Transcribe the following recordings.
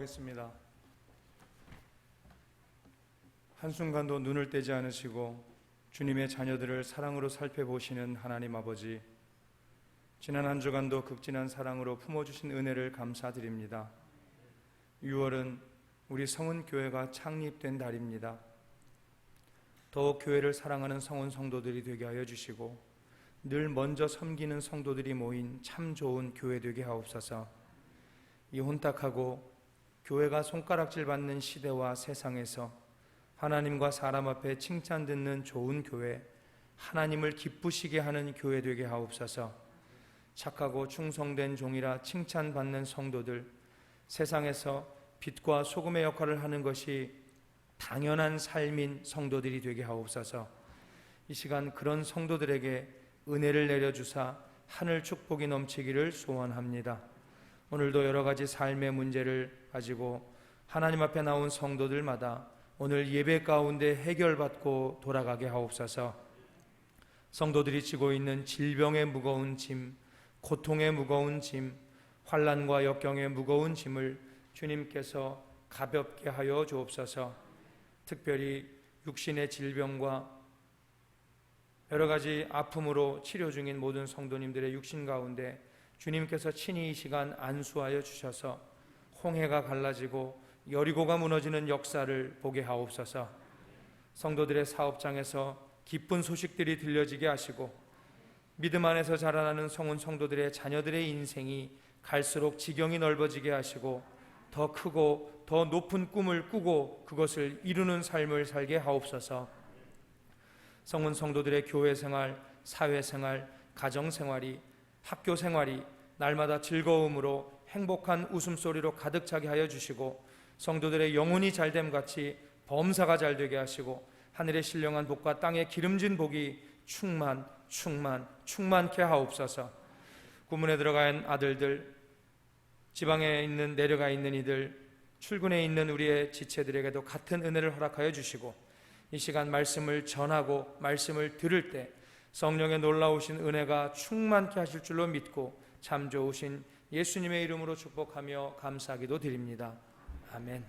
기도하겠습니다. 한순간도 눈을 떼지 않으시고 주님의 자녀들을 사랑으로 살펴보시는 하나님 아버지, 지난 한 주간도 극진한 사랑으로 품어주신 은혜를 감사드립니다. 6월은 우리 성은교회가 창립된 달입니다. 더욱 교회를 사랑하는 성은 성도들이 되게 하여 주시고 늘 먼저 섬기는 성도들이 모인 참 좋은 교회 되게 하옵소서. 이 혼탁하고 교회가 손가락질 받는 시대와 세상에서 하나님과 사람 앞에 칭찬 듣는 좋은 교회, 하나님을 기쁘시게 하는 교회 되게 하옵소서. 착하고 충성된 종이라 칭찬받는 성도들, 세상에서 빛과 소금의 역할을 하는 것이 당연한 삶인 성도들이 되게 하옵소서. 이 시간 그런 성도들에게 은혜를 내려주사 하늘 축복이 넘치기를 소원합니다. 오늘도 여러 가지 삶의 문제를 가지고 하나님 앞에 나온 성도들마다 오늘 예배 가운데 해결받고 돌아가게 하옵소서. 성도들이 지고 있는 질병의 무거운 짐, 고통의 무거운 짐, 환난과 역경의 무거운 짐을 주님께서 가볍게 하여 주옵소서. 특별히 육신의 질병과 여러 가지 아픔으로 치료 중인 모든 성도님들의 육신 가운데 주님께서 친히 이 시간 안수하여 주셔서 홍해가 갈라지고 여리고가 무너지는 역사를 보게 하옵소서. 성도들의 사업장에서 기쁜 소식들이 들려지게 하시고 믿음 안에서 자라나는 성은 성도들의 자녀들의 인생이 갈수록 지경이 넓어지게 하시고 더 크고 더 높은 꿈을 꾸고 그것을 이루는 삶을 살게 하옵소서. 성은 성도들의 교회 생활, 사회 생활, 가정 생활이, 학교 생활이 날마다 즐거움으로 행복한 웃음소리로 가득 차게 하여 주시고 성도들의 영혼이 잘됨같이 범사가 잘되게 하시고 하늘의 신령한 복과 땅의 기름진 복이 충만케 하옵소서. 구문에 들어간 아들들, 지방에 있는 내려가 있는 이들, 출근에 있는 우리의 지체들에게도 같은 은혜를 허락하여 주시고 이 시간 말씀을 전하고 말씀을 들을 때 성령의 놀라우신 은혜가 충만케 하실 줄로 믿고 참 좋으신 예수님의 이름으로 축복하며 감사기도 드립니다. 아멘.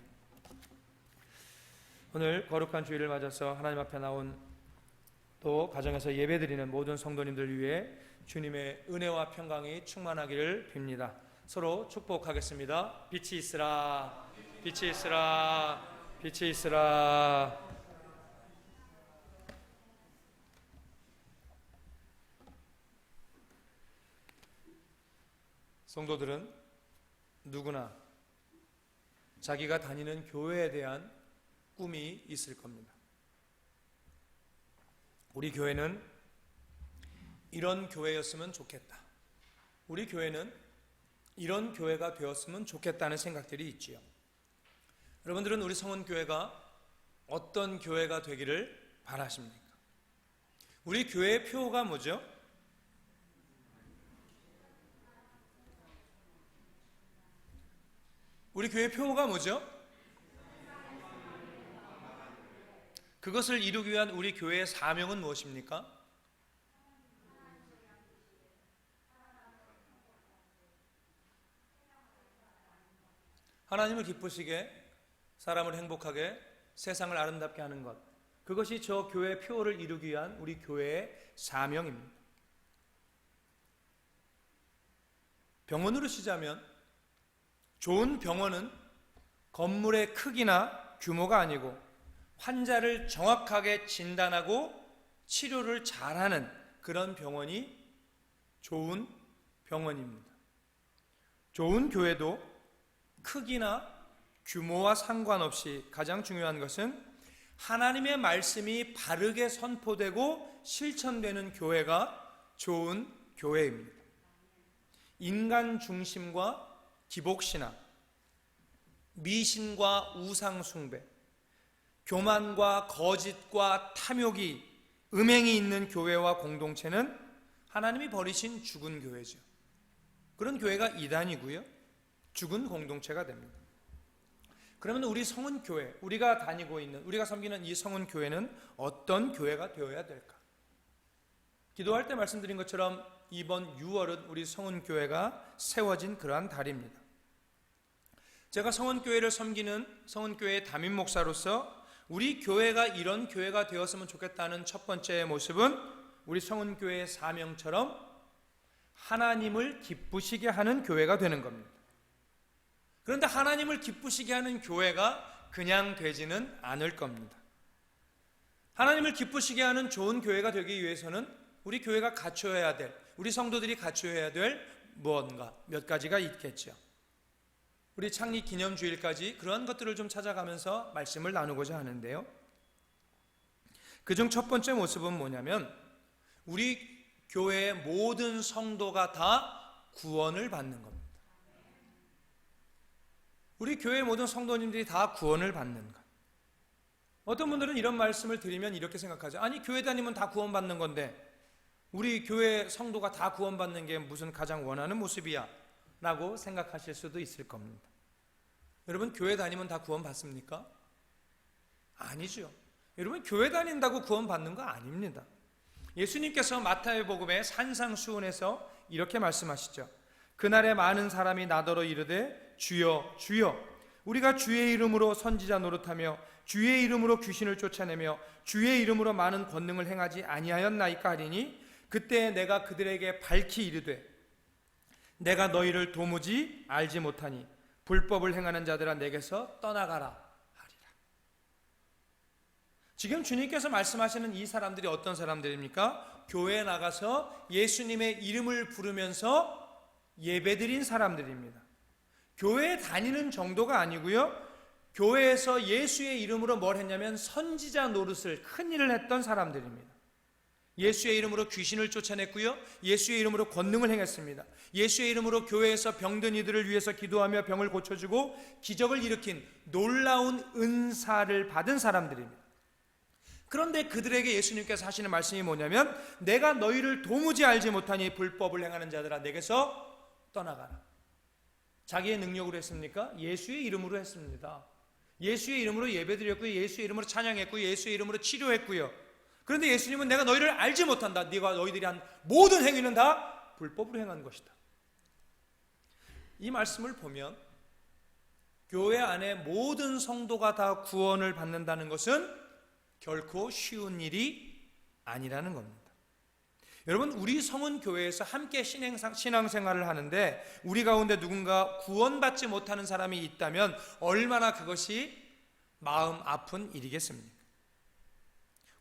오늘 거룩한 주일을 맞아서 하나님 앞에 나온 또 가정에서 예배드리는 모든 성도님들 위해 주님의 은혜와 평강이 충만하기를 빕니다. 서로 축복하겠습니다. 빛이 있으라, 빛이 있으라, 빛이 있으라. 성도들은 누구나 자기가 다니는 교회에 대한 꿈이 있을 겁니다. 우리 교회는 이런 교회였으면 좋겠다. 우리 교회는 이런 교회가 되었으면 좋겠다는 생각들이 있지요. 여러분들은 우리 성은교회가 어떤 교회가 되기를 바라십니까? 우리 교회의 표어가 뭐죠? 우리 교회 표어가 뭐죠? 그것을 이루기 위한 우리 교회의 사명은 무엇입니까? 하나님을 기쁘시게, 사람을 행복하게, 세상을 아름답게 하는 것, 그것이 저 교회의 표어를 이루기 위한 우리 교회의 사명입니다. 병원으로 치자면 좋은 병원은 건물의 크기나 규모가 아니고 환자를 정확하게 진단하고 치료를 잘하는 그런 병원이 좋은 병원입니다. 좋은 교회도 크기나 규모와 상관없이 가장 중요한 것은 하나님의 말씀이 바르게 선포되고 실천되는 교회가 좋은 교회입니다. 인간 중심과 기복신앙, 미신과 우상숭배, 교만과 거짓과 탐욕이 음행이 있는 교회와 공동체는 하나님이 버리신 죽은 교회죠. 그런 교회가 이단이고요, 죽은 공동체가 됩니다. 그러면 우리 성은교회, 우리가 다니고 있는, 우리가 섬기는 이 성은교회는 어떤 교회가 되어야 될까? 기도할 때 말씀드린 것처럼 이번 6월은 우리 성은교회가 세워진 그러한 달입니다. 제가 성원교회를 섬기는 성원교회 담임 목사로서 우리 교회가 이런 교회가 되었으면 좋겠다는 첫 번째 모습은 우리 성원교회의 사명처럼 하나님을 기쁘시게 하는 교회가 되는 겁니다. 그런데 하나님을 기쁘시게 하는 교회가 그냥 되지는 않을 겁니다. 하나님을 기쁘시게 하는 좋은 교회가 되기 위해서는 우리 교회가 갖춰야 될, 우리 성도들이 갖춰야 될 무언가 몇 가지가 있겠죠. 우리 창립 기념주일까지 그런 것들을 좀 찾아가면서 말씀을 나누고자 하는데요. 그중 첫 번째 모습은 뭐냐면 우리 교회의 모든 성도가 다 구원을 받는 겁니다. 우리 교회의 모든 성도님들이 다 구원을 받는 것. 어떤 분들은 이런 말씀을 드리면 이렇게 생각하죠. 아니, 교회 다니면 다 구원받는 건데 우리 교회 성도가 다 구원받는 게 무슨 가장 원하는 모습이야 라고 생각하실 수도 있을 겁니다. 여러분, 교회 다니면 다 구원받습니까? 아니죠. 여러분, 교회 다닌다고 구원받는 거 아닙니다. 예수님께서 마태복음의 산상수훈에서 이렇게 말씀하시죠. 그날에 많은 사람이 나더러 이르되 주여 주여 우리가 주의 이름으로 선지자 노릇하며 주의 이름으로 귀신을 쫓아내며 주의 이름으로 많은 권능을 행하지 아니하였나이까 하리니 그때 내가 그들에게 밝히 이르되 내가 너희를 도무지 알지 못하니 불법을 행하는 자들아 내게서 떠나가라 하리라. 지금 주님께서 말씀하시는 이 사람들이 어떤 사람들입니까? 교회에 나가서 예수님의 이름을 부르면서 예배드린 사람들입니다. 교회에 다니는 정도가 아니고요, 교회에서 예수의 이름으로 뭘 했냐면 선지자 노릇을, 큰 일을 했던 사람들입니다. 예수의 이름으로 귀신을 쫓아냈고요, 예수의 이름으로 권능을 행했습니다. 예수의 이름으로 교회에서 병든 이들을 위해서 기도하며 병을 고쳐주고 기적을 일으킨 놀라운 은사를 받은 사람들입니다. 그런데 그들에게 예수님께서 하시는 말씀이 뭐냐면 내가 너희를 도무지 알지 못하니 불법을 행하는 자들아 내게서 떠나가라. 자기의 능력으로 했습니까? 예수의 이름으로 했습니다. 예수의 이름으로 예배드렸고요, 예수의 이름으로 찬양했고요, 예수의 이름으로 치료했고요. 그런데 예수님은 내가 너희를 알지 못한다. 네가 너희들이 한 모든 행위는 다 불법으로 행한 것이다. 이 말씀을 보면 교회 안에 모든 성도가 다 구원을 받는다는 것은 결코 쉬운 일이 아니라는 겁니다. 여러분, 우리 성은교회에서 함께 신앙생활을 하는데 우리 가운데 누군가 구원받지 못하는 사람이 있다면 얼마나 그것이 마음 아픈 일이겠습니까?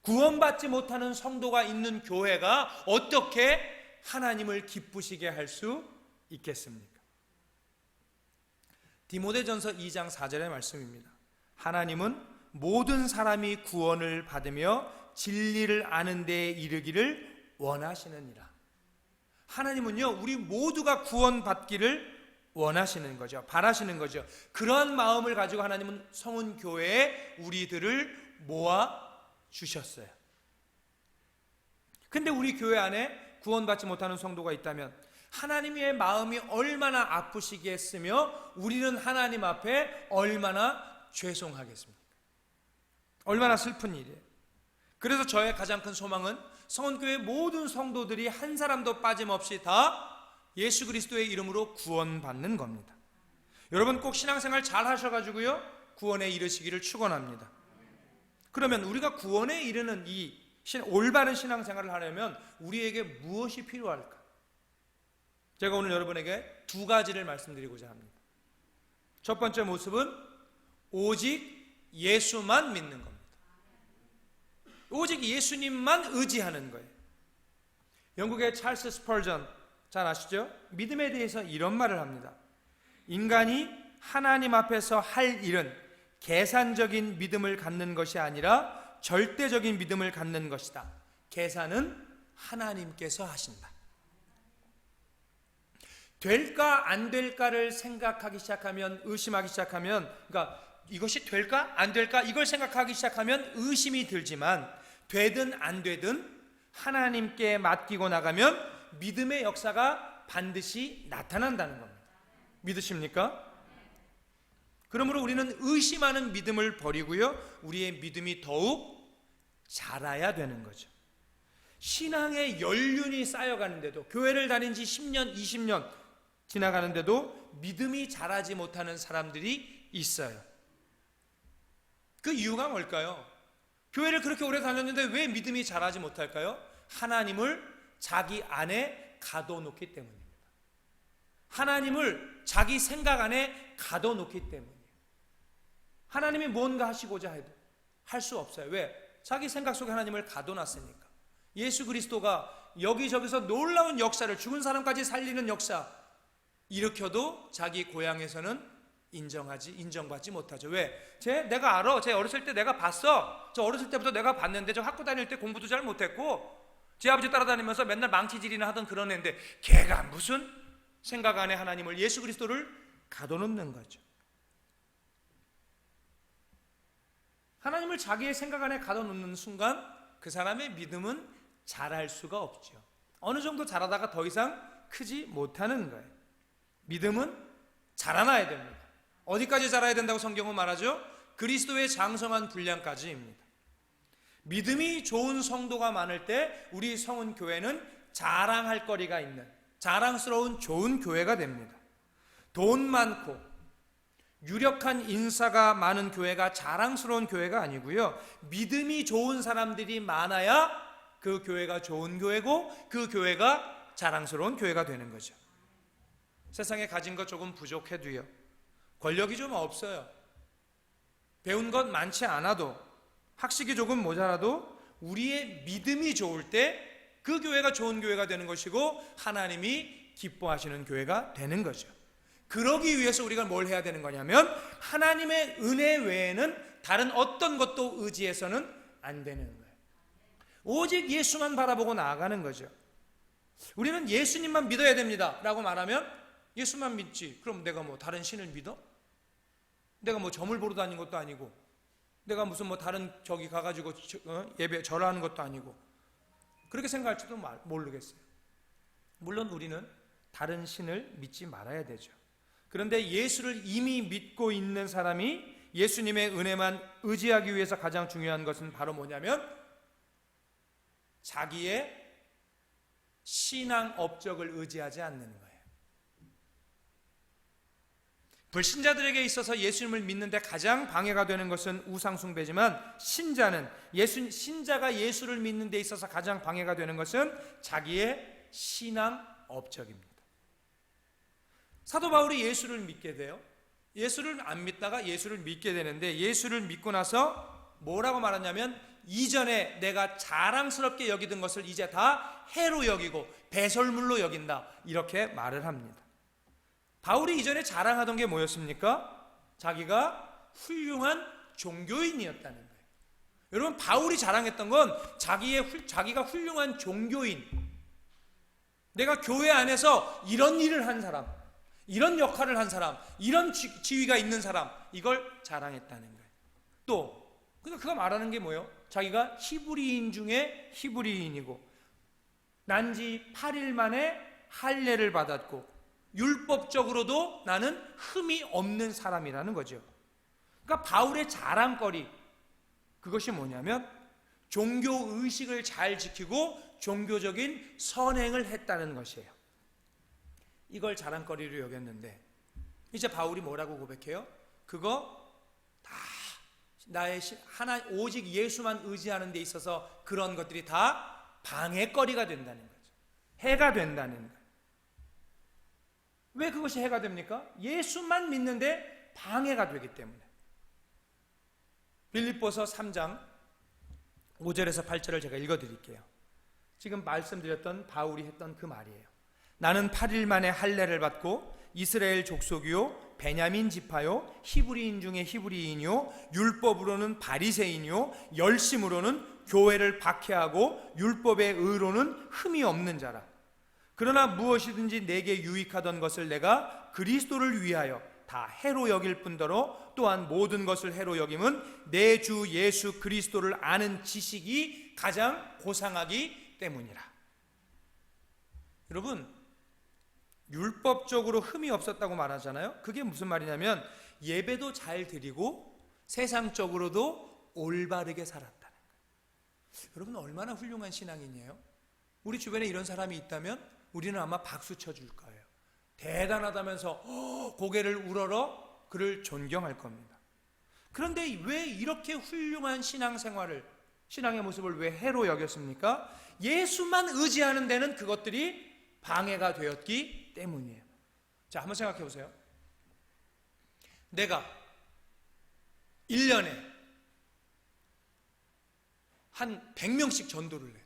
구원받지 못하는 성도가 있는 교회가 어떻게 하나님을 기쁘시게 할 수 있겠습니까? 디모데전서 2장 4절의 말씀입니다. 하나님은 모든 사람이 구원을 받으며 진리를 아는 데에 이르기를 원하시느니라. 하나님은요, 우리 모두가 구원받기를 원하시는 거죠. 바라시는 거죠. 그러한 마음을 가지고 하나님은 성은교회에 우리들을 모아 주셨어요. 근데 우리 교회 안에 구원받지 못하는 성도가 있다면 하나님의 마음이 얼마나 아프시겠으며 우리는 하나님 앞에 얼마나 죄송하겠습니까? 얼마나 슬픈 일이에요. 그래서 저의 가장 큰 소망은 성원교회 모든 성도들이 한 사람도 빠짐없이 다 예수 그리스도의 이름으로 구원받는 겁니다. 여러분 꼭 신앙생활 잘 하셔가지고요 구원에 이르시기를 축원합니다. 그러면 우리가 구원에 이르는 이 올바른 신앙생활을 하려면 우리에게 무엇이 필요할까? 제가 오늘 여러분에게 두 가지를 말씀드리고자 합니다. 첫 번째 모습은 오직 예수만 믿는 겁니다. 오직 예수님만 의지하는 거예요. 영국의 찰스 스펄전 잘 아시죠? 믿음에 대해서 이런 말을 합니다. 인간이 하나님 앞에서 할 일은 계산적인 믿음을 갖는 것이 아니라 절대적인 믿음을 갖는 것이다. 계산은 하나님께서 하신다. 될까 안 될까를 생각하기 시작하면, 의심하기 시작하면, 그러니까 이것이 될까 안 될까 이걸 생각하기 시작하면 의심이 들지만 되든 안 되든 하나님께 맡기고 나가면 믿음의 역사가 반드시 나타난다는 겁니다. 믿으십니까? 그러므로 우리는 의심하는 믿음을 버리고요, 우리의 믿음이 더욱 자라야 되는 거죠. 신앙의 연륜이 쌓여가는데도 교회를 다닌 지 10년, 20년 지나가는데도 믿음이 자라지 못하는 사람들이 있어요. 그 이유가 뭘까요? 교회를 그렇게 오래 다녔는데 왜 믿음이 자라지 못할까요? 하나님을 자기 안에 가둬놓기 때문입니다. 하나님을 자기 생각 안에 가둬놓기 때문이에요. 하나님이 뭔가 하시고자 해도 할 수 없어요. 왜? 자기 생각 속에 하나님을 가둬놨으니까. 예수 그리스도가 여기저기서 놀라운 역사를, 죽은 사람까지 살리는 역사 일으켜도 자기 고향에서는 인정받지 못하죠. 왜? 내가 알아. 제 어렸을 때 내가 봤어. 저 어렸을 때부터 내가 봤는데, 저 학교 다닐 때 공부도 잘 못했고 제 아버지 따라다니면서 맨날 망치질이나 하던 그런 애인데 걔가 무슨 생각 안에 하나님을, 예수 그리스도를 가둬놓는 거죠. 하나님을 자기의 생각 안에 가둬놓는 순간 그 사람의 믿음은 자랄 수가 없죠. 어느 정도 자라다가 더 이상 크지 못하는 거예요. 믿음은 자라나야 됩니다. 어디까지 자라야 된다고 성경은 말하죠? 그리스도의 장성한 분량까지입니다. 믿음이 좋은 성도가 많을 때 우리 성은교회는 자랑할 거리가 있는, 자랑스러운 좋은 교회가 됩니다. 돈 많고 유력한 인사가 많은 교회가 자랑스러운 교회가 아니고요, 믿음이 좋은 사람들이 많아야 그 교회가 좋은 교회고 그 교회가 자랑스러운 교회가 되는 거죠. 세상에 가진 것 조금 부족해도요, 권력이 좀 없어요, 배운 것 많지 않아도, 학식이 조금 모자라도 우리의 믿음이 좋을 때 그 교회가 좋은 교회가 되는 것이고 하나님이 기뻐하시는 교회가 되는 거죠. 그러기 위해서 우리가 뭘 해야 되는 거냐면 하나님의 은혜 외에는 다른 어떤 것도 의지해서는 안 되는 거예요. 오직 예수만 바라보고 나아가는 거죠. 우리는 예수님만 믿어야 됩니다 라고 말하면, 예수만 믿지 그럼 내가 뭐 다른 신을 믿어? 내가 뭐 점을 보러 다닌 것도 아니고, 내가 무슨 뭐 다른 저기 가가지고 예배 절하는 것도 아니고, 그렇게 생각할지도 모르겠어요. 물론 우리는 다른 신을 믿지 말아야 되죠. 그런데 예수를 이미 믿고 있는 사람이 예수님의 은혜만 의지하기 위해서 가장 중요한 것은 바로 뭐냐면 자기의 신앙 업적을 의지하지 않는 거예요. 불신자들에게 있어서 예수님을 믿는데 가장 방해가 되는 것은 우상숭배지만, 신자가 예수를 믿는 데 있어서 가장 방해가 되는 것은 자기의 신앙 업적입니다. 사도 바울이 예수를 믿게 돼요. 예수를 안 믿다가 예수를 믿게 되는데, 예수를 믿고 나서 뭐라고 말하냐면 이전에 내가 자랑스럽게 여기던 것을 이제 다 해로 여기고 배설물로 여긴다, 이렇게 말을 합니다. 바울이 이전에 자랑하던 게 뭐였습니까? 자기가 훌륭한 종교인이었다는 거예요. 여러분, 바울이 자랑했던 건 자기가 훌륭한 종교인, 내가 교회 안에서 이런 일을 한 사람, 이런 역할을 한 사람, 이런 지위가 있는 사람, 이걸 자랑했다는 거예요. 또 그가 말하는 게 뭐예요? 자기가 히브리인 중에 히브리인이고 난지 8일 만에 할례를 받았고 율법적으로도 나는 흠이 없는 사람이라는 거죠. 그러니까 바울의 자랑거리, 그것이 뭐냐면 종교의식을 잘 지키고 종교적인 선행을 했다는 것이에요. 이걸 자랑거리로 여겼는데 이제 바울이 뭐라고 고백해요? 그거 다 나의 오직 예수만 의지하는 데 있어서 그런 것들이 다 방해거리가 된다는 거죠. 해가 된다는 거예요. 왜 그것이 해가 됩니까? 예수만 믿는데 방해가 되기 때문에. 빌립보서 3장 5절에서 8절을 제가 읽어드릴게요. 지금 말씀드렸던 바울이 했던 그 말이에요. 나는 8일 만에 할례를 받고 이스라엘 족속이요 베냐민 지파요 히브리인 중에 히브리인이요 율법으로는 바리새인이요 열심으로는 교회를 박해하고 율법의 의로는 흠이 없는 자라. 그러나 무엇이든지 내게 유익하던 것을 내가 그리스도를 위하여 다 해로 여길 뿐더러 또한 모든 것을 해로 여김은 내 주 예수 그리스도를 아는 지식이 가장 고상하기 때문이라. 여러분, 율법적으로 흠이 없었다고 말하잖아요. 그게 무슨 말이냐면 예배도 잘 드리고 세상적으로도 올바르게 살았다는 거예요. 여러분, 얼마나 훌륭한 신앙인이에요? 우리 주변에 이런 사람이 있다면 우리는 아마 박수 쳐줄 거예요. 대단하다면서 고개를 우러러 그를 존경할 겁니다. 그런데 왜 이렇게 훌륭한 신앙생활을, 신앙의 모습을 왜 해로 여겼습니까? 예수만 의지하는 데는 그것들이 방해가 되었기 때문이에요. 자, 한번 생각해 보세요. 내가 1년에 한 100명씩 전도를 해.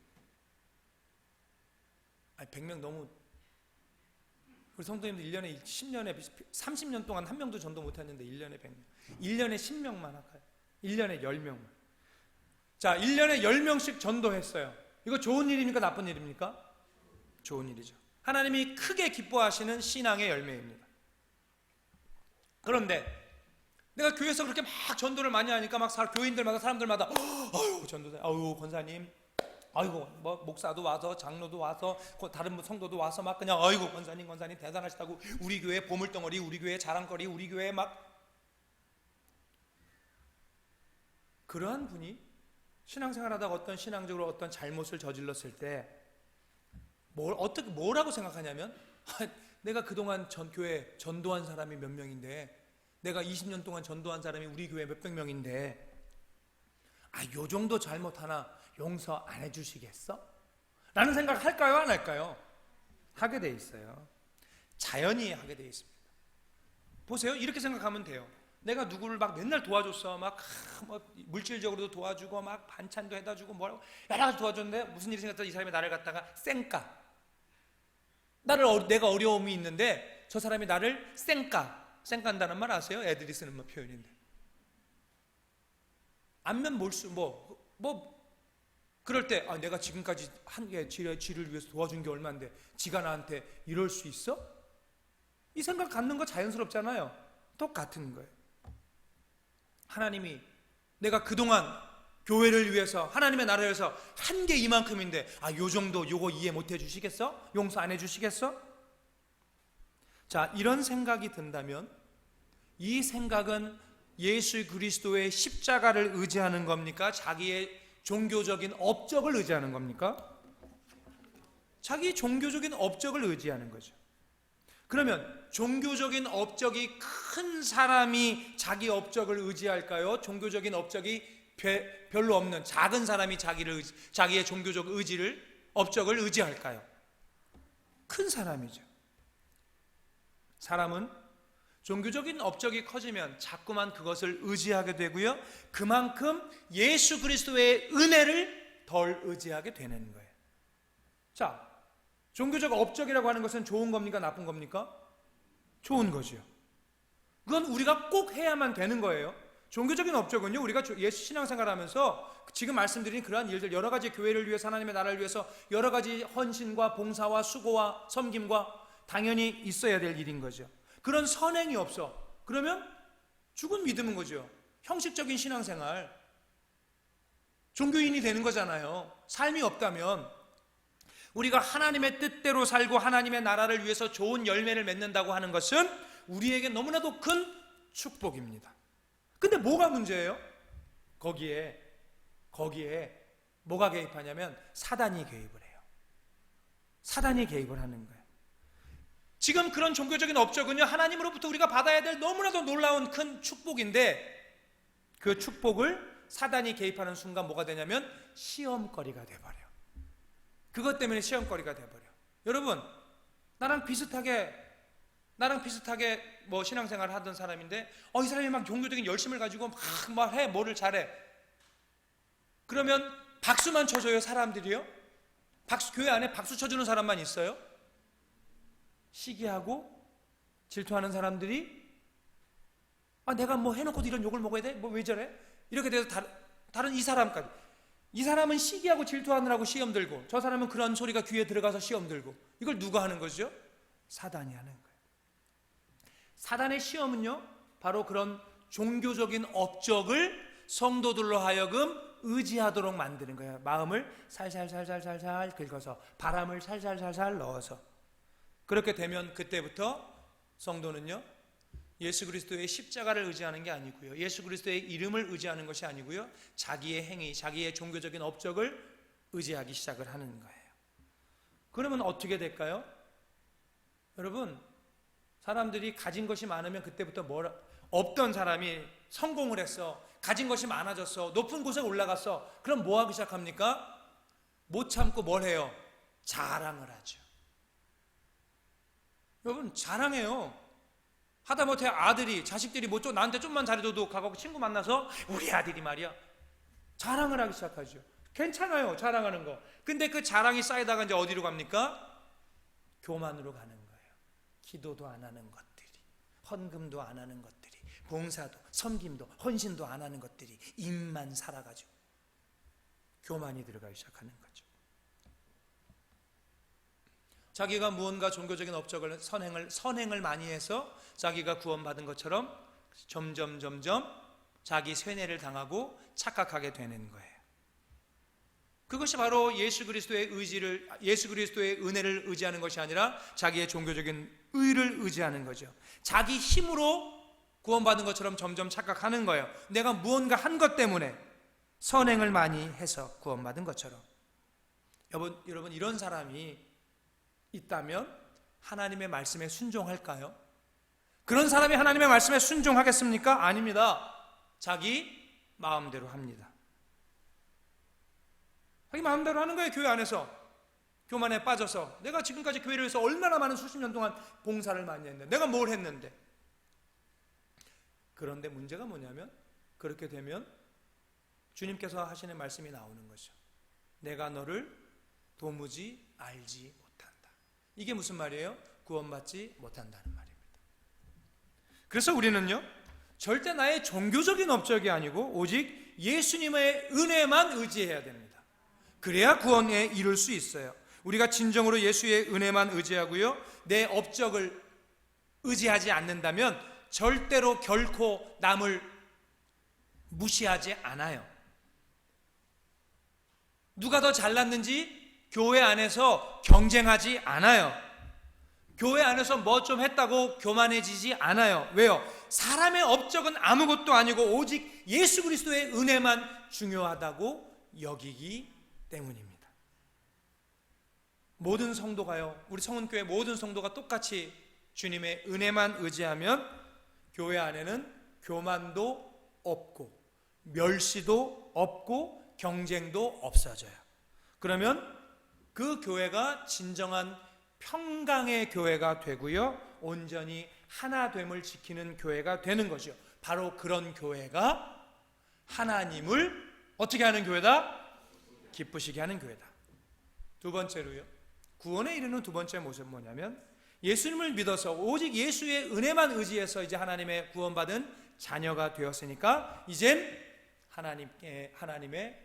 아니, 100명 너무, 우리 성도님들 1년에 10년에 30년 동안 한 명도 전도 못 했는데 1년에 100명. 1년에 10명만 할까요? 1년에 10명만. 자, 1년에 10명씩 전도했어요. 이거 좋은 일입니까? 나쁜 일입니까? 좋은 일이죠. 하나님이 크게 기뻐하시는 신앙의 열매입니다. 그런데 내가 교회에서 그렇게 막 전도를 많이 하니까 막 교인들마다 사람들마다 아유 전도사, 아유 권사님, 아이고 뭐 목사도 와서 장로도 와서 다른 성도도 와서 막 그냥 아이고 권사님 대단하시다고, 우리 교회 보물덩어리, 우리 교회 자랑거리, 우리 교회 막. 그러한 분이 신앙생활하다가 어떤 신앙적으로 어떤 잘못을 저질렀을 때 뭐라고 생각하냐면, 내가 그동안 교회 전도한 사람이 몇 명인데, 내가 20년 동안 전도한 사람이 우리 교회 몇백 명인데, 요 정도 잘못 하나 용서 안 해주시겠어? 라는 생각 할까요? 안 할까요? 하게 돼 있어요. 자연히 하게 돼 있습니다. 보세요. 이렇게 생각하면 돼요. 내가 누구를 막 맨날 도와줬어. 막 물질적으로도 도와주고 막 반찬도 해다 주고 뭐라고 여러 가지 도와줬는데 무슨 일이 생겼다, 이 사람이 나를 갖다가 쌩까. 내가 어려움이 있는데 저 사람이 나를 쌩깐다는 말 아세요? 애들이 쓰는 표현인데. 안면 몰수 그럴 때 내가 지금까지 한 개 지를 위해서 도와준 게 얼마인데 지가 나한테 이럴 수 있어? 이 생각 갖는 거 자연스럽잖아요. 똑같은 거예요. 하나님이 내가 그동안 교회를 위해서, 하나님의 나라를 위해서 한 게 이만큼인데 요 정도 요거 이해 못 해주시겠어? 용서 안 해주시겠어? 자, 이런 생각이 든다면 이 생각은 예수 그리스도의 십자가를 의지하는 겁니까? 자기의 종교적인 업적을 의지하는 겁니까? 자기 종교적인 업적을 의지하는 거죠. 그러면 종교적인 업적이 큰 사람이 자기 업적을 의지할까요? 종교적인 업적이 별로 없는 작은 사람이 자기의 종교적 업적을 의지할까요? 큰 사람이죠. 사람은 종교적인 업적이 커지면 자꾸만 그것을 의지하게 되고요, 그만큼 예수 그리스도의 은혜를 덜 의지하게 되는 거예요. 자, 종교적 업적이라고 하는 것은 좋은 겁니까? 나쁜 겁니까? 좋은 거죠. 그건 우리가 꼭 해야만 되는 거예요. 종교적인 업적은요, 우리가 예수 신앙생활하면서 지금 말씀드린 그러한 일들, 여러 가지 교회를 위해서, 하나님의 나라를 위해서 여러 가지 헌신과 봉사와 수고와 섬김과 당연히 있어야 될 일인 거죠. 그런 선행이 없어. 그러면 죽은 믿음인 거죠. 형식적인 신앙생활, 종교인이 되는 거잖아요. 삶이 없다면 우리가 하나님의 뜻대로 살고 하나님의 나라를 위해서 좋은 열매를 맺는다고 하는 것은 우리에게 너무나도 큰 축복입니다. 근데 뭐가 문제예요? 거기에 뭐가 개입하냐면 사단이 개입을 해요. 사단이 개입을 하는 거예요. 지금 그런 종교적인 업적은요, 하나님으로부터 우리가 받아야 될 너무나도 놀라운 큰 축복인데, 그 축복을 사단이 개입하는 순간 뭐가 되냐면 시험거리가 돼버려요. 그것 때문에 시험거리가 돼버려. 여러분, 나랑 비슷하게 뭐 신앙생활을 하던 사람인데 이 사람이 막 종교적인 열심을 가지고 막 해, 뭐를 잘해. 그러면 박수만 쳐줘요, 사람들이요? 교회 안에 박수 쳐주는 사람만 있어요? 시기하고 질투하는 사람들이 내가 뭐 해놓고도 이런 욕을 먹어야 돼? 뭐 왜 저래? 이렇게 돼서 다른 이 사람까지. 이 사람은 시기하고 질투하느라고 시험 들고, 저 사람은 그런 소리가 귀에 들어가서 시험 들고. 이걸 누가 하는 거죠? 사단이 하는 거예요. 사단의 시험은요, 바로 그런 종교적인 업적을 성도들로 하여금 의지하도록 만드는 거예요. 마음을 살살살살살살 긁어서, 바람을 살살살살 넣어서. 그렇게 되면 그때부터 성도는요, 예수 그리스도의 십자가를 의지하는 게 아니고요, 예수 그리스도의 이름을 의지하는 것이 아니고요, 자기의 행위, 자기의 종교적인 업적을 의지하기 시작을 하는 거예요. 그러면 어떻게 될까요? 여러분, 사람들이 가진 것이 많으면 그때부터 없던 사람이 성공을 했어, 가진 것이 많아졌어, 높은 곳에 올라갔어. 그럼 뭐 하기 시작합니까? 못 참고 뭘 해요? 자랑을 하죠. 여러분, 자랑해요. 하다못해 아들이, 자식들이 뭐 좀 나한테 좀만 잘해줘도 가고 친구 만나서 우리 아들이 말이야, 자랑을 하기 시작하죠. 괜찮아요, 자랑하는 거. 근데 그 자랑이 쌓이다가 이제 어디로 갑니까? 교만으로 가는 거예요. 기도도 안 하는 것들이, 헌금도 안 하는 것들이, 봉사도, 섬김도, 헌신도 안 하는 것들이 입만 살아가지고 교만이 들어가기 시작하는 거죠. 자기가 무언가 종교적인 업적을, 선행을 많이 해서 자기가 구원받은 것처럼 점점 자기 쇠뇌를 당하고 착각하게 되는 거예요. 그것이 바로 예수 그리스도의 은혜를 의지하는 것이 아니라 자기의 종교적인 의를 의지하는 거죠. 자기 힘으로 구원받은 것처럼 점점 착각하는 거예요. 내가 무언가 한 것 때문에, 선행을 많이 해서 구원받은 것처럼. 여러분, 이런 사람이 있다면 하나님의 말씀에 순종할까요? 그런 사람이 하나님의 말씀에 순종하겠습니까? 아닙니다. 자기 마음대로 합니다. 자기 마음대로 하는 거예요. 교회 안에서 교만에 빠져서, 내가 지금까지 교회를 위해서 얼마나 많은 수십 년 동안 봉사를 많이 했는데, 내가 뭘 했는데. 그런데 문제가 뭐냐면, 그렇게 되면 주님께서 하시는 말씀이 나오는 거죠. 내가 너를 도무지 알지 못한다. 이게 무슨 말이에요? 구원받지 못한다는 말입니다. 그래서 우리는요, 절대 나의 종교적인 업적이 아니고 오직 예수님의 은혜만 의지해야 됩니다. 그래야 구원에 이룰 수 있어요. 우리가 진정으로 예수의 은혜만 의지하고요, 내 업적을 의지하지 않는다면 절대로 결코 남을 무시하지 않아요. 누가 더 잘났는지 교회 안에서 경쟁하지 않아요. 교회 안에서 뭐 좀 했다고 교만해지지 않아요. 왜요? 사람의 업적은 아무것도 아니고 오직 예수 그리스도의 은혜만 중요하다고 여기기 때문입니다. 모든 성도가요, 우리 성은교회 모든 성도가 똑같이 주님의 은혜만 의지하면 교회 안에는 교만도 없고 멸시도 없고 경쟁도 없어져요. 그러면 그 교회가 진정한 평강의 교회가 되고요, 온전히 하나됨을 지키는 교회가 되는 거죠. 바로 그런 교회가 하나님을 어떻게 하는 교회다? 기쁘시게 하는 교회다. 두 번째로요, 구원에 이르는 두 번째 모습은 뭐냐면, 예수님을 믿어서 오직 예수의 은혜만 의지해서 이제 하나님의 구원받은 자녀가 되었으니까 이젠 하나님의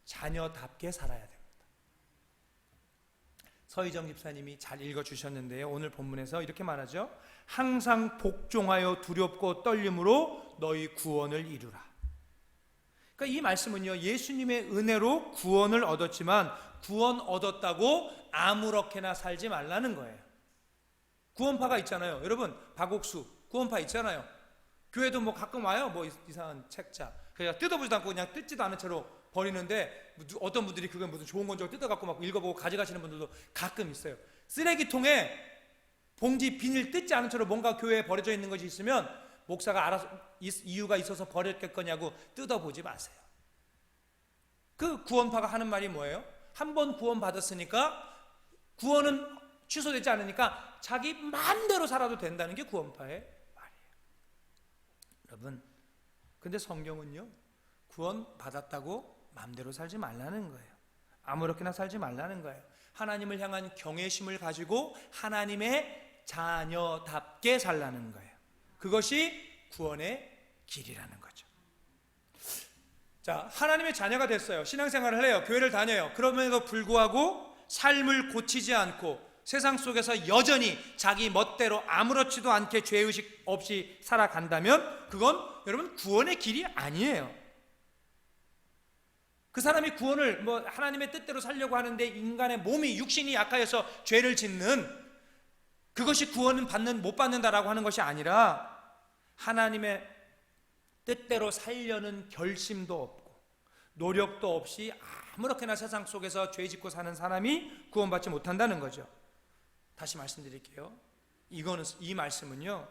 자녀답게 살아야 됩니다. 서희정 집사님이 잘 읽어주셨는데요, 오늘 본문에서 이렇게 말하죠. 항상 복종하여 두렵고 떨림으로 너희 구원을 이루라. 그러니까 이 말씀은요, 예수님의 은혜로 구원을 얻었지만 구원 얻었다고 아무렇게나 살지 말라는 거예요. 구원파가 있잖아요. 여러분, 박옥수 구원파 있잖아요. 교회도 뭐 가끔 와요. 뭐 이상한 책자, 그냥 뜯어보지도 않고 그냥 뜯지도 않은 채로 버리는데, 어떤 분들이 그건 무슨 좋은 건 줄 뜯어갖고 막 읽어보고 가져가시는 분들도 가끔 있어요. 쓰레기통에 봉지 비닐 뜯지 않은 채로 뭔가 교회에 버려져 있는 것이 있으면 목사가 알아서 이유가 있어서 버렸겠거냐고 뜯어보지 마세요. 그 구원파가 하는 말이 뭐예요? 한 번 구원 받았으니까 구원은 취소되지 않으니까 자기 마음대로 살아도 된다는 게 구원파의 말이에요. 여러분, 근데 성경은요, 구원 받았다고 마음대로 살지 말라는 거예요. 아무렇게나 살지 말라는 거예요. 하나님을 향한 경외심을 가지고 하나님의 자녀답게 살라는 거예요. 그것이 구원의 길이라는 거죠. 자, 하나님의 자녀가 됐어요. 신앙생활을 해요. 교회를 다녀요. 그럼에도 불구하고 삶을 고치지 않고 세상 속에서 여전히 자기 멋대로 아무렇지도 않게 죄의식 없이 살아간다면 그건 여러분 구원의 길이 아니에요. 그 사람이 구원을 하나님의 뜻대로 살려고 하는데 인간의 몸이, 육신이 약하여서 죄를 짓는, 그것이 구원은 못 받는다라고 하는 것이 아니라 하나님의 뜻대로 살려는 결심도 없고 노력도 없이 아무렇게나 세상 속에서 죄 짓고 사는 사람이 구원받지 못한다는 거죠. 다시 말씀드릴게요. 이 말씀은요,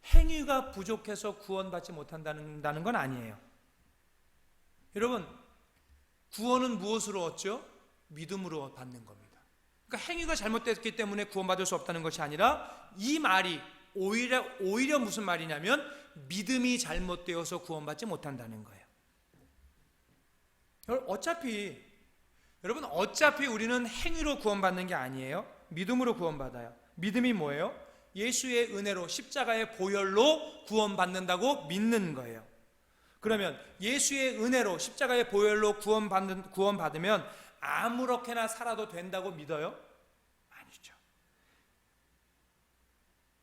행위가 부족해서 구원받지 못한다는 건 아니에요. 여러분, 구원은 무엇으로 얻죠? 믿음으로 받는 겁니다. 그러니까 행위가 잘못됐기 때문에 구원받을 수 없다는 것이 아니라 이 말이 오히려 무슨 말이냐면 믿음이 잘못되어서 구원받지 못한다는 거예요. 여러분 어차피 우리는 행위로 구원받는 게 아니에요. 믿음으로 구원받아요. 믿음이 뭐예요? 예수의 은혜로 십자가의 보혈로 구원받는다고 믿는 거예요. 그러면 예수의 은혜로 십자가의 보혈로 구원받으면 아무렇게나 살아도 된다고 믿어요? 아니죠.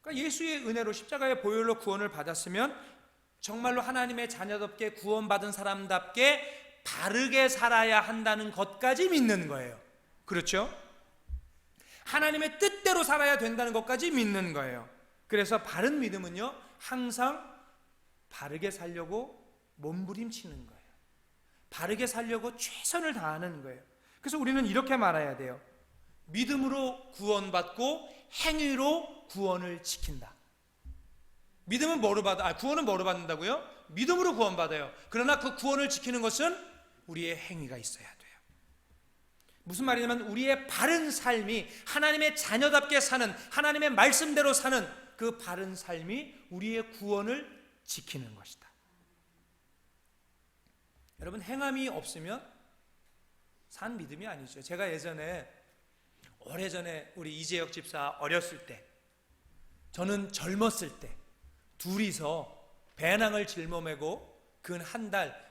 그러니까 예수의 은혜로 십자가의 보혈로 구원을 받았으면 정말로 하나님의 자녀답게 구원받은 사람답게 바르게 살아야 한다는 것까지 믿는 거예요. 그렇죠? 하나님의 뜻대로 살아야 된다는 것까지 믿는 거예요. 그래서 바른 믿음은요, 항상 바르게 살려고 몸부림치는 거예요. 바르게 살려고 최선을 다하는 거예요. 그래서 우리는 이렇게 말해야 돼요. 믿음으로 구원받고 행위로 구원을 지킨다. 믿음은 뭐로 구원은 뭐로 받는다고요? 믿음으로 구원받아요. 그러나 그 구원을 지키는 것은 우리의 행위가 있어야 돼요. 무슨 말이냐면 우리의 바른 삶이 하나님의 자녀답게 사는, 하나님의 말씀대로 사는 그 바른 삶이 우리의 구원을 지키는 것이다. 여러분, 행함이 없으면 산 믿음이 아니죠. 제가 오래전에 우리 이재혁 집사 어렸을 때, 저는 젊었을 때 둘이서 배낭을 짊어매고 근 한 달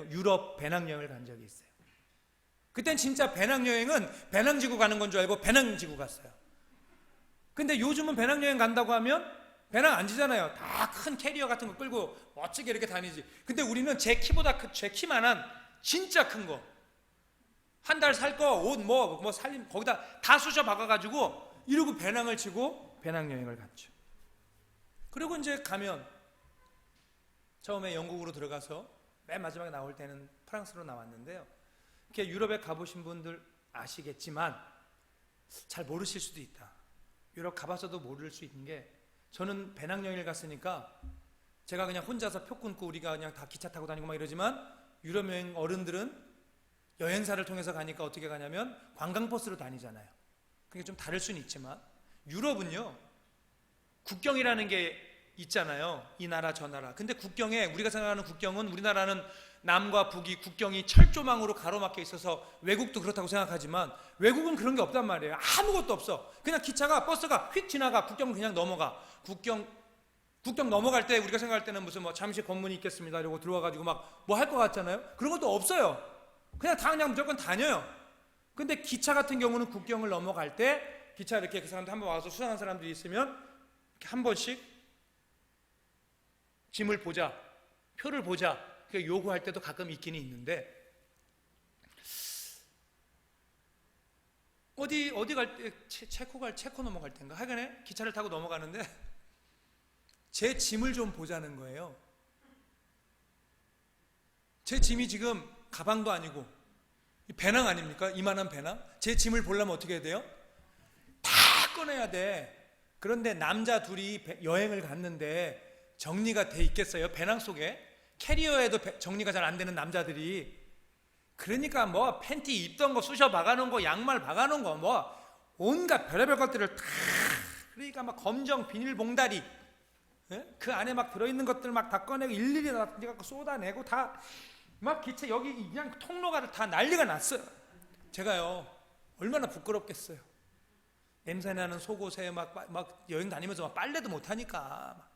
유럽 배낭여행을 간 적이 있어요. 그땐 진짜 배낭여행은 배낭 지고 가는 건 줄 알고 배낭 지고 갔어요. 근데 요즘은 배낭여행 간다고 하면 배낭 안 지잖아요. 다 큰 캐리어 같은 거 끌고 멋지게 이렇게 다니지. 근데 우리는 제 키만한 진짜 큰 거, 한 달 살 거, 옷 살림 거기다 다 쑤셔 박아가지고 이러고 배낭을 치고 배낭여행을 갔죠. 그리고 이제 가면 처음에 영국으로 들어가서 맨 마지막에 나올 때는 프랑스로 나왔는데요. 이렇게 유럽에 가보신 분들 아시겠지만 잘 모르실 수도 있다. 유럽 가봐서도 모를 수 있는 게, 저는 배낭여행을 갔으니까 제가 그냥 혼자서 표 끊고 우리가 그냥 다 기차 타고 다니고 막 이러지만, 유럽 여행 어른들은 여행사를 통해서 가니까 어떻게 가냐면 관광버스로 다니잖아요. 그게 좀 다를 수는 있지만, 유럽은요 국경이라는 게 있잖아요. 이 나라 저 나라. 근데 국경에, 우리가 생각하는 국경은, 우리나라는 남과 북이 국경이 철조망으로 가로막혀 있어서 외국도 그렇다고 생각하지만 외국은 그런 게 없단 말이에요. 아무것도 없어. 그냥 버스가 휙 지나가. 국경을 그냥 넘어가. 국경 넘어갈 때 우리가 생각할 때는 무슨 잠시 검문이 있겠습니다 이러고 들어와가지고 막 뭐 할 것 같잖아요. 그런 것도 없어요. 그냥 무조건 다녀요. 근데 기차 같은 경우는 국경을 넘어갈 때 기차 이렇게 그 사람들 한번 와서 수상한 사람들이 있으면 이렇게 한 번씩 짐을 보자, 표를 보자, 요구할 때도 가끔 있기는 있는데, 어디 갈 때, 체코 넘어갈 때인가 하여간에 기차를 타고 넘어가는데 제 짐을 좀 보자는 거예요. 제 짐이 지금 가방도 아니고 배낭 아닙니까? 이만한 배낭. 제 짐을 보려면 어떻게 해야 돼요? 다 꺼내야 돼. 그런데 남자 둘이 여행을 갔는데 정리가 돼 있겠어요? 배낭 속에? 캐리어에도 정리가 잘 안 되는 남자들이. 그러니까 팬티 입던 거 쑤셔 박아놓은 거, 양말 박아놓은 거, 온갖 별의별 것들을 다, 그러니까 검정 비닐봉다리, 그 안에 들어있는 것들 다 꺼내고 일일이 다 쏟아내고 다 기차 여기 그냥 통로가 다 난리가 났어요. 제가요 얼마나 부끄럽겠어요. 냄새나는 속옷에 여행 다니면서 빨래도 못하니까.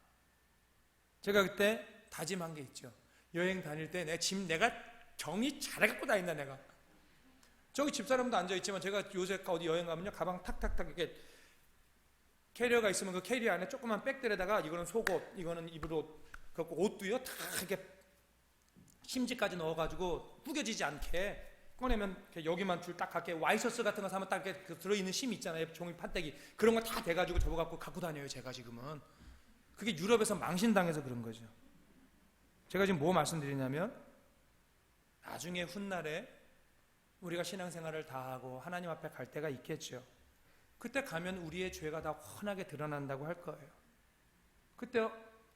제가 그때 다짐한 게 있죠. 여행 다닐 때 내 짐 내가 정리 잘 갖고 다닌다. 내가 저기 집사람도 앉아있지만, 제가 요새 어디 여행 가면요 가방 탁탁탁 이렇게 캐리어가 있으면 그 캐리어 안에 조그만 백들에다가 이거는 속옷, 이거는 입으로, 그 옷도요 다 이렇게 심지까지 넣어가지고 구겨지지 않게 꺼내면 여기만 줄 딱 갖게, 와이셔츠 같은 거 사면 딱 이렇게 들어있는 심 있잖아요. 종이 판때기, 그런 거 다 돼가지고 접어갖고 갖고 다녀요. 제가 지금은 그게 유럽에서 망신당해서 그런 거죠. 제가 지금 뭐 말씀드리냐면, 나중에 훗날에 우리가 신앙생활을 다 하고 하나님 앞에 갈 때가 있겠죠. 그때 가면 우리의 죄가 다 훤하게 드러난다고 할 거예요. 그때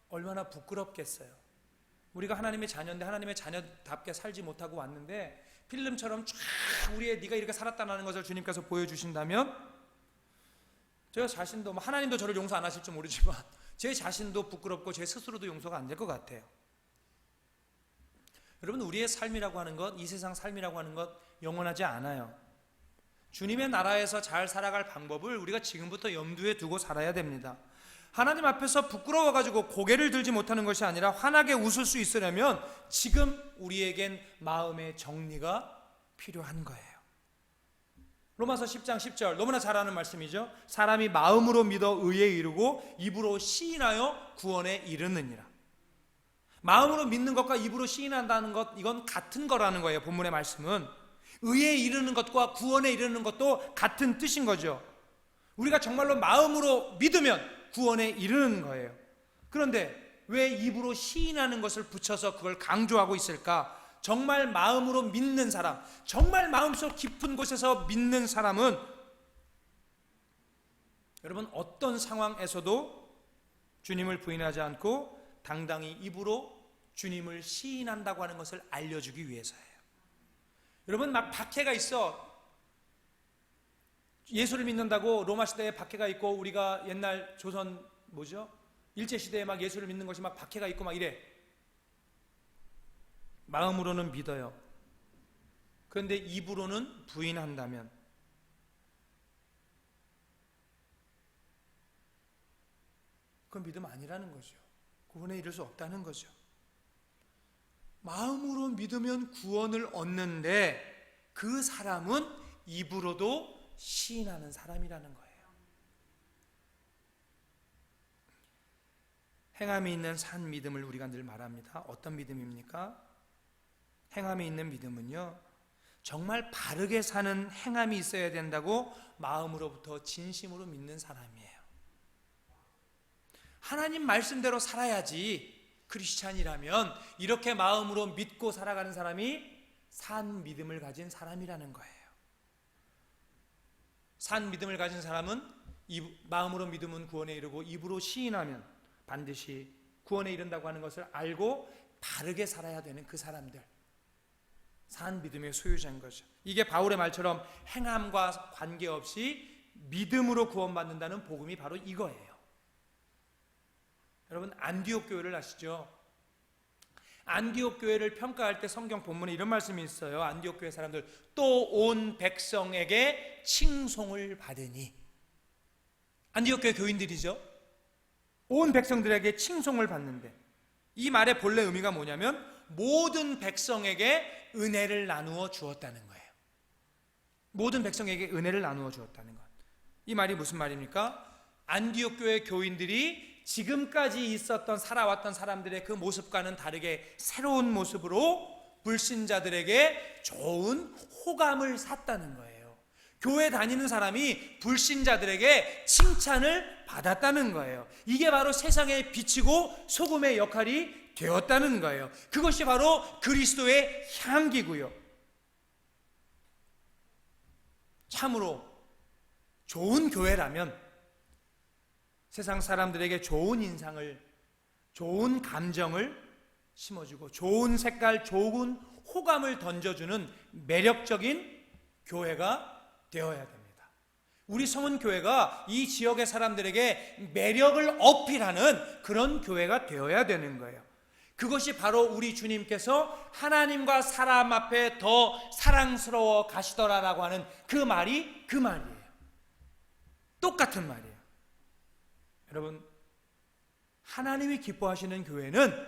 얼마나 부끄럽겠어요. 우리가 하나님의 자녀인데 하나님의 자녀답게 살지 못하고 왔는데 필름처럼 쫙 우리의 네가 이렇게 살았다는 것을 주님께서 보여주신다면 저 자신도 하나님도 저를 용서 안 하실지 모르지만 제 자신도 부끄럽고 제 스스로도 용서가 안 될 것 같아요. 여러분, 우리의 삶이라고 하는 것, 이 세상 삶이라고 하는 것 영원하지 않아요. 주님의 나라에서 잘 살아갈 방법을 우리가 지금부터 염두에 두고 살아야 됩니다. 하나님 앞에서 부끄러워가지고 고개를 들지 못하는 것이 아니라 환하게 웃을 수 있으려면 지금 우리에겐 마음의 정리가 필요한 거예요. 로마서 10장 10절 너무나 잘 아는 말씀이죠. 사람이 마음으로 믿어 의에 이르고 입으로 시인하여 구원에 이르느니라. 마음으로 믿는 것과 입으로 시인한다는 것, 이건 같은 거라는 거예요. 본문의 말씀은 의에 이르는 것과 구원에 이르는 것도 같은 뜻인 거죠. 우리가 정말로 마음으로 믿으면 구원에 이르는 거예요. 그런데 왜 입으로 시인하는 것을 붙여서 그걸 강조하고 있을까? 정말 마음으로 믿는 사람, 정말 마음속 깊은 곳에서 믿는 사람은 여러분 어떤 상황에서도 주님을 부인하지 않고 당당히 입으로 주님을 시인한다고 하는 것을 알려주기 위해서예요. 여러분, 막 박해가 있어. 예수를 믿는다고 로마 시대에 박해가 있고 우리가 옛날 조선 일제 시대에 막 예수를 믿는 것이 막 박해가 있고 막 이래. 마음으로는 믿어요. 그런데 입으로는 부인한다면 그건 믿음 아니라는 거죠. 구원에 이를 수 없다는 거죠. 마음으로 믿으면 구원을 얻는데 그 사람은 입으로도 시인하는 사람이라는 거예요. 행함이 있는 산 믿음을 우리가 늘 말합니다. 어떤 믿음입니까? 행함이 있는 믿음은요, 정말 바르게 사는 행함이 있어야 된다고 마음으로부터 진심으로 믿는 사람이에요. 하나님 말씀대로 살아야지 크리스찬이라면 이렇게 마음으로 믿고 살아가는 사람이 산 믿음을 가진 사람이라는 거예요. 산 믿음을 가진 사람은 마음으로 믿으면 구원에 이르고 입으로 시인하면 반드시 구원에 이른다고 하는 것을 알고 바르게 살아야 되는 그 사람들, 산 믿음의 소유자인 거죠. 이게 바울의 말처럼 행함과 관계없이 믿음으로 구원받는다는 복음이 바로 이거예요. 여러분, 안디옥 교회를 아시죠? 안디옥 교회를 평가할 때 성경 본문에 이런 말씀이 있어요. 안디옥 교회 사람들 또 온 백성에게 칭송을 받으니. 안디옥 교회 교인들이죠. 온 백성들에게 칭송을 받는데 이 말의 본래 의미가 뭐냐면 모든 백성에게 은혜를 나누어 주었다는 거예요. 모든 백성에게 은혜를 나누어 주었다는 것. 이 말이 무슨 말입니까? 안디옥 교회 교인들이 지금까지 있었던 살아왔던 사람들의 그 모습과는 다르게 새로운 모습으로 불신자들에게 좋은 호감을 샀다는 거예요. 교회 다니는 사람이 불신자들에게 칭찬을 받았다는 거예요. 이게 바로 세상에 비치고 소금의 역할이 되었다는 거예요. 그것이 바로 그리스도의 향기고요. 참으로 좋은 교회라면 세상 사람들에게 좋은 인상을, 좋은 감정을 심어주고 좋은 색깔, 좋은 호감을 던져주는 매력적인 교회가 되어야 됩니다. 우리 성은교회가 이 지역의 사람들에게 매력을 어필하는 그런 교회가 되어야 되는 거예요. 그것이 바로 우리 주님께서 하나님과 사람 앞에 더 사랑스러워 가시더라라고 하는 그 말이 그 말이에요. 똑같은 말이에요. 여러분, 하나님이 기뻐하시는 교회는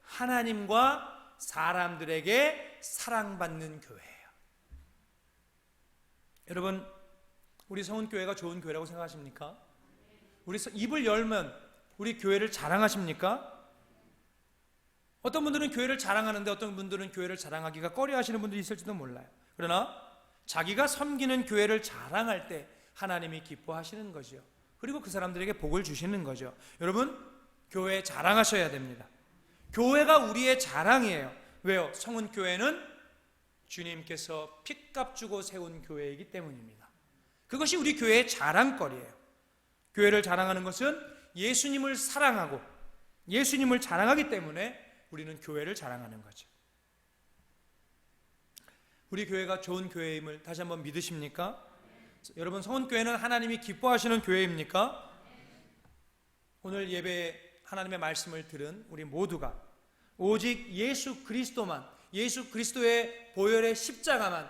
하나님과 사람들에게 사랑받는 교회예요. 여러분, 우리 성은교회가 좋은 교회라고 생각하십니까? 우리 입을 열면 우리 교회를 자랑하십니까? 어떤 분들은 교회를 자랑하는데 어떤 분들은 교회를 자랑하기가 꺼려하시는 분들이 있을지도 몰라요. 그러나 자기가 섬기는 교회를 자랑할 때 하나님이 기뻐하시는 거죠. 그리고 그 사람들에게 복을 주시는 거죠. 여러분, 교회 자랑하셔야 됩니다. 교회가 우리의 자랑이에요. 왜요? 성은교회는 주님께서 핏값 주고 세운 교회이기 때문입니다. 그것이 우리 교회의 자랑거리예요. 교회를 자랑하는 것은 예수님을 사랑하고 예수님을 자랑하기 때문에 우리는 교회를 자랑하는 거죠. 우리 교회가 좋은 교회임을 다시 한번 믿으십니까? 여러분, 성원교회는 하나님이 기뻐하시는 교회입니까? 오늘 예배에 하나님의 말씀을 들은 우리 모두가 오직 예수 그리스도만, 예수 그리스도의 보혈의 십자가만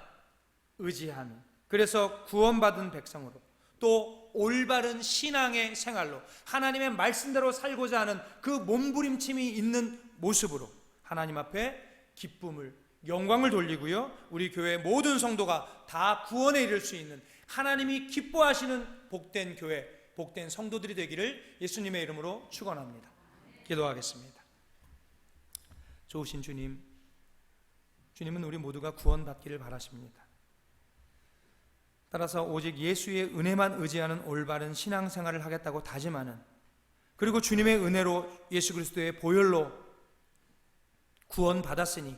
의지하는, 그래서 구원받은 백성으로, 또 올바른 신앙의 생활로 하나님의 말씀대로 살고자 하는 그 몸부림침이 있는 모습으로 하나님 앞에 기쁨을, 영광을 돌리고요, 우리 교회 모든 성도가 다 구원에 이를 수 있는 하나님이 기뻐하시는 복된 교회, 복된 성도들이 되기를 예수님의 이름으로 축원합니다. 기도하겠습니다. 좋으신 주님, 주님은 우리 모두가 구원받기를 바라십니다. 따라서 오직 예수의 은혜만 의지하는 올바른 신앙생활을 하겠다고 다짐하는, 그리고 주님의 은혜로 예수 그리스도의 보혈로 구원받았으니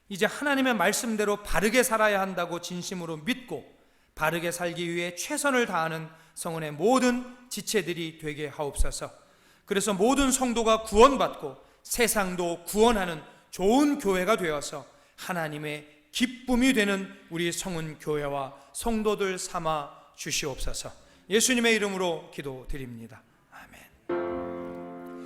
이제 하나님의 말씀대로 바르게 살아야 한다고 진심으로 믿고 바르게 살기 위해 최선을 다하는 성원의 모든 지체들이 되게 하옵소서. 그래서 모든 성도가 구원받고 세상도 구원하는 좋은 교회가 되어서 하나님의 기쁨이 되는 우리 성은 교회와 성도들 삼아 주시옵소서. 예수님의 이름으로 기도드립니다.